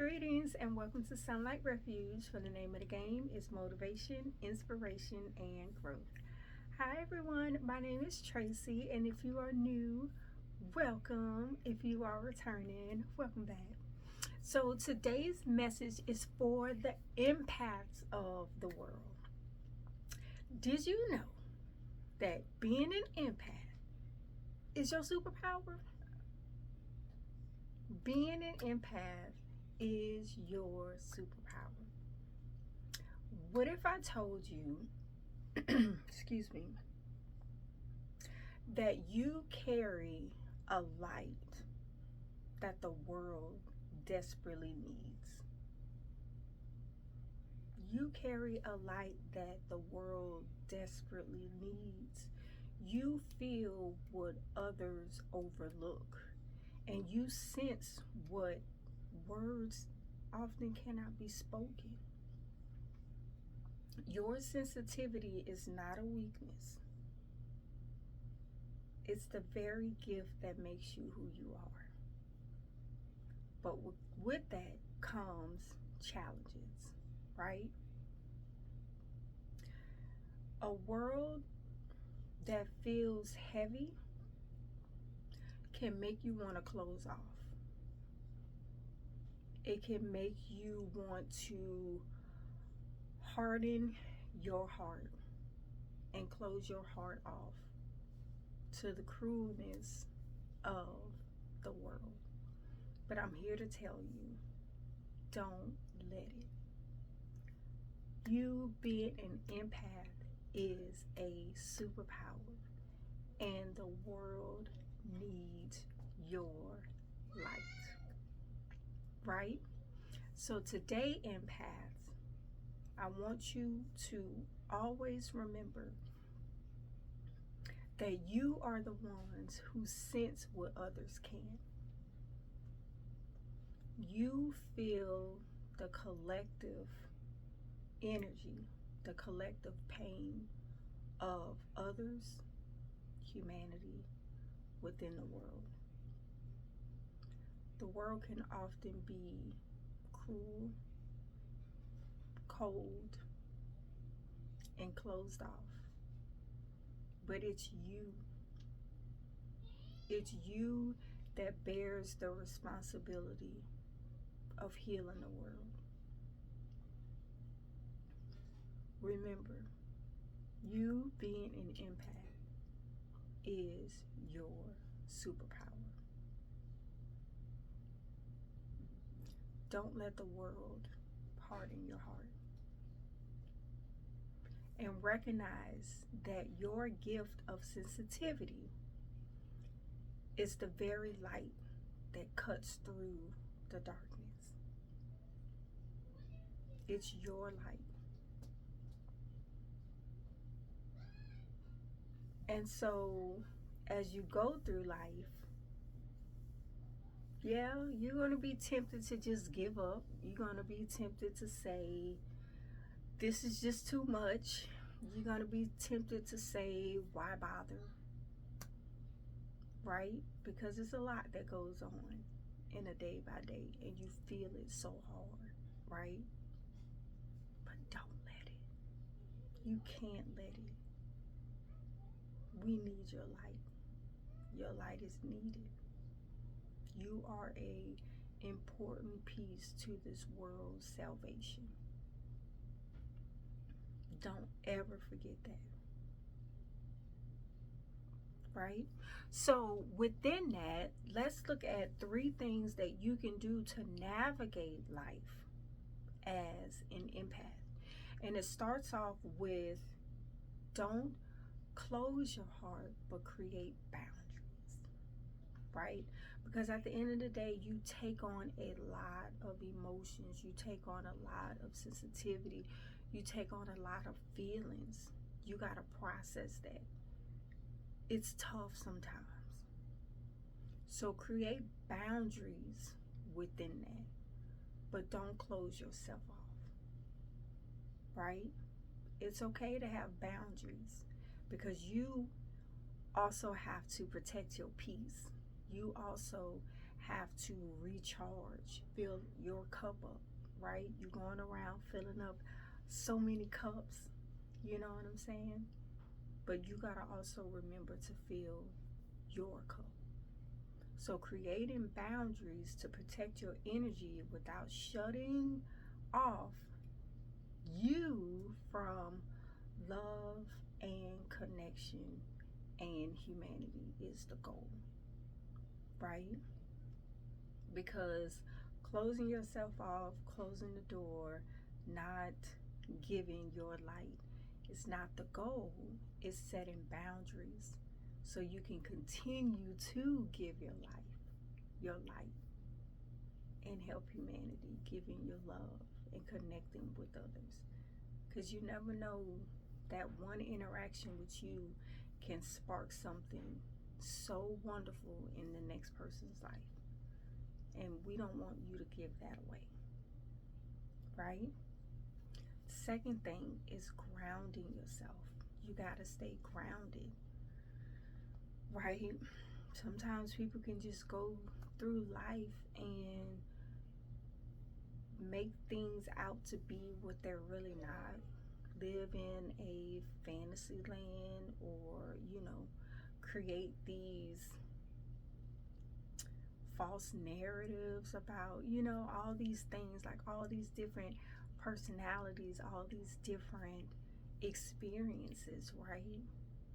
Greetings and welcome to Sunlight Refuge, for the name of the game is motivation, inspiration, and growth. Hi everyone, my name is Tracy, and if you are new, welcome. If you are returning, welcome back. So today's message is for the empaths of the world. Did you know that being an empath is your superpower? Being an empath is your superpower. What if I told you, excuse me, that you carry a light that the world desperately needs? You carry a light that the world desperately needs. You feel what others overlook, and you sense what words often cannot be spoken. Your sensitivity is not a weakness. It's the very gift that makes you who you are. But with that comes challenges, right? A world that feels heavy can make you want to close off. It can make you want to harden your heart and close your heart off to the cruelness of the world. But I'm here to tell you, don't let it. You being an empath is a superpower, and the world needs your light. Right? So today, empaths, I want you to always remember that you are the ones who sense what others can't. You feel the collective energy, the collective pain of others, humanity within the world. The world can often be cruel, cold, and closed off. But it's you. It's you that bears the responsibility of healing the world. Remember, you being an empath is your superpower. Don't let the world harden your heart. And recognize that your gift of sensitivity is the very light that cuts through the darkness. It's your light. And so, as you go through life, yeah, you're going to be tempted to just give up. You're going to be tempted to say, this is just too much. You're going to be tempted to say, why bother? Right? Because it's a lot that goes on in a day by day, and you feel it so hard, right? But don't let it. You can't let it. We need your light. Your light is needed. You are a important piece to this world's salvation. Don't ever forget that. Right? So within that, let's look at 3 things that you can do to navigate life as an empath. And it starts off with, don't close your heart, but create boundaries. Right? Because at the end of the day, you take on a lot of emotions, you take on a lot of sensitivity, you take on a lot of feelings. You got to process that. It's tough sometimes. So create boundaries within that, but don't close yourself off. Right? It's okay to have boundaries, because you also have to protect your peace. You also have to recharge, fill your cup up, right? You're going around filling up so many cups, you know what I'm saying? But you got to also remember to fill your cup. So creating boundaries to protect your energy without shutting off you from love and connection and humanity is the goal, right? Because closing yourself off, closing the door, not giving your light is not the goal. It's setting boundaries so you can continue to give your light, and help humanity, giving your love and connecting with others. Because you never know, that one interaction with you can spark something so wonderful in the next person's life. And we don't want you to give that away, right? Second thing is grounding yourself. You got to stay grounded, right? Sometimes people can just go through life and make things out to be what they're really not. Live in a fantasy land, or, create these false narratives about, all these things, like all these different personalities, all these different experiences, right?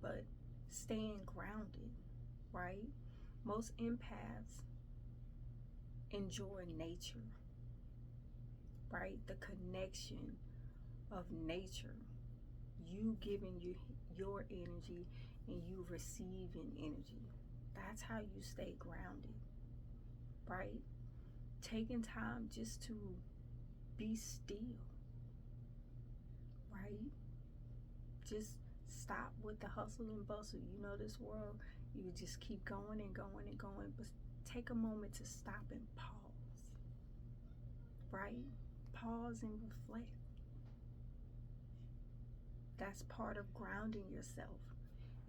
But staying grounded, right? Most empaths enjoy nature, right? The connection of nature, you giving your energy and you receiving energy. That's how you stay grounded, right? Taking time just to be still, right? Just stop with the hustle and bustle. This world, you just keep going and going and going, but take a moment to stop and pause, right? Pause and reflect. That's part of grounding yourself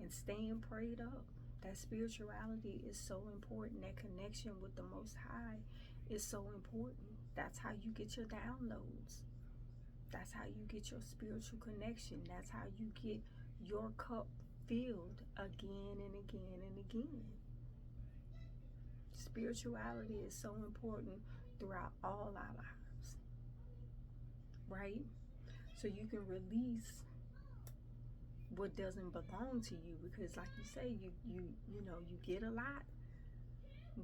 and staying prayed up. That spirituality is so important. That connection with the Most High is so important. That's how you get your downloads. That's how you get your spiritual connection. That's how you get your cup filled again and again and again. Spirituality is so important throughout all our lives, right? So you can release what doesn't belong to you, because like you say, you get a lot,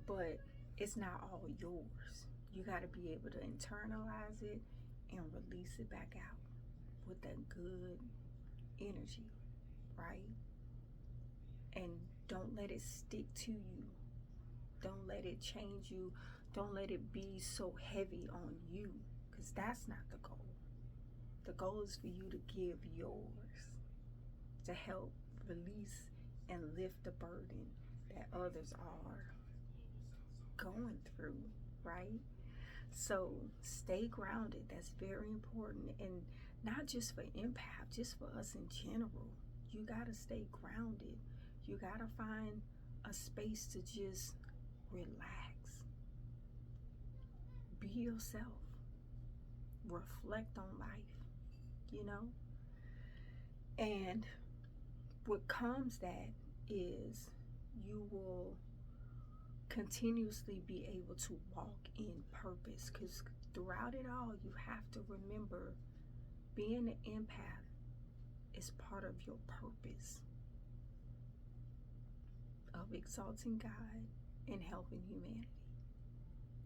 but it's not all yours. You got to be able to internalize it and release it back out with that good energy, right? And don't let it stick to you. Don't let it change you. Don't let it be so heavy on you, because that's not the goal. The goal is for you to give yours, to help release and lift the burden that others are going through, right? So stay grounded. That's very important. And not just for empath, just for us in general. You got to stay grounded. You got to find a space to just relax. Be yourself. Reflect on life, And what comes that is you will continuously be able to walk in purpose, because throughout it all, you have to remember being an empath is part of your purpose of exalting God and helping humanity.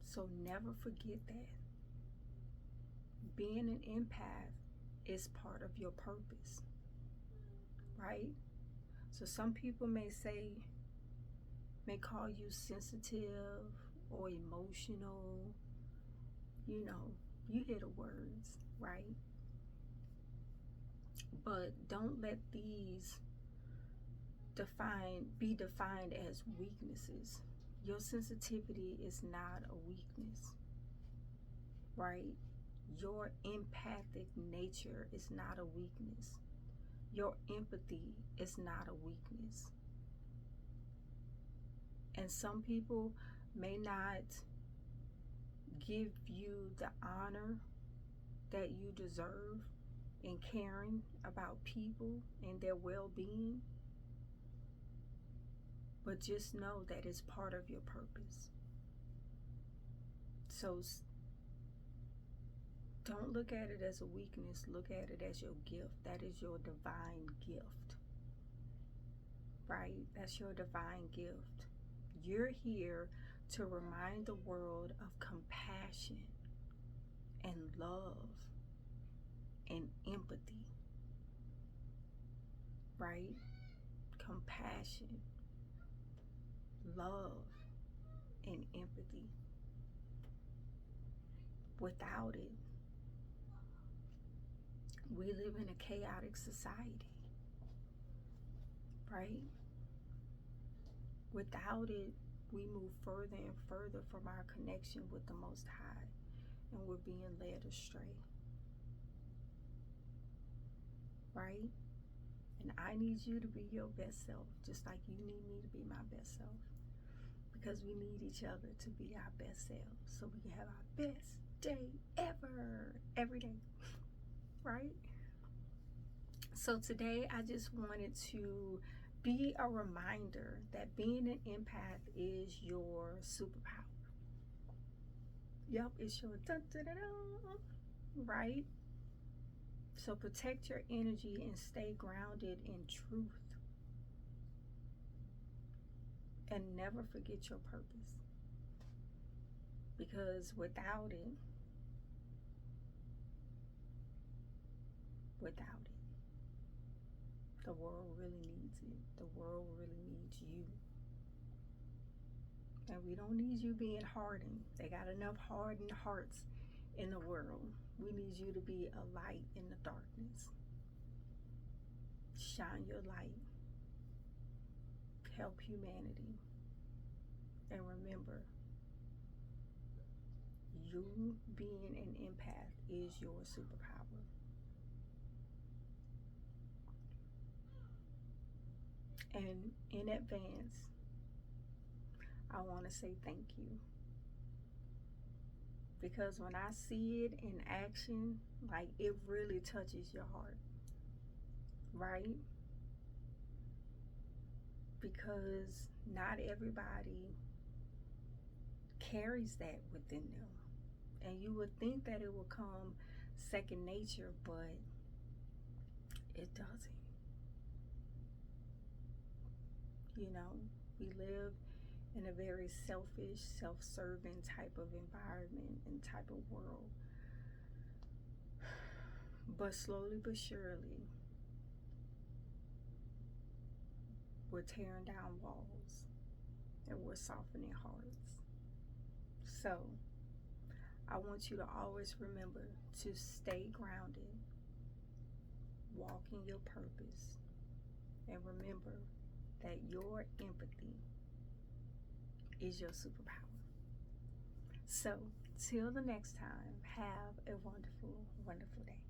So never forget that. Being an empath is part of your purpose, right? So some people may call you sensitive or emotional. You hear the words, right? But don't let these be defined as weaknesses. Your sensitivity is not a weakness, right? Your empathic nature is not a weakness. Your empathy is not a weakness. And some people may not give you the honor that you deserve in caring about people and their well-being, but just know that it's part of your purpose. So don't look at it as a weakness. Look at it as your gift. That is your divine gift, right? That's your divine gift. You're here to remind the world of compassion and love and empathy, right? Compassion, love, and empathy. Without it, we live in a chaotic society, right? Without it, we move further and further from our connection with the Most High, and we're being led astray, right? And I need you to be your best self, just like you need me to be my best self, because we need each other to be our best selves, so we can have our best day ever, every day, right? So today I just wanted to be a reminder that being an empath is your superpower. Yep, it's your right? So protect your energy and stay grounded in truth. And never forget your purpose. Because without it, the world really needs it. The world really needs you. And we don't need you being hardened. They got enough hardened hearts in the world. We need you to be a light in the darkness. Shine your light. Help humanity. And remember, you being an empath is your superpower. And in advance, I want to say thank you. Because when I see it in action, like, it really touches your heart, right? Because not everybody carries that within them. And you would think that it would come second nature, but it doesn't. You know, we live in a very selfish, self-serving type of environment and type of world. But slowly but surely, we're tearing down walls and we're softening hearts. So I want you to always remember to stay grounded, walk in your purpose, and remember that your empathy is your superpower. So till the next time, have a wonderful, wonderful day.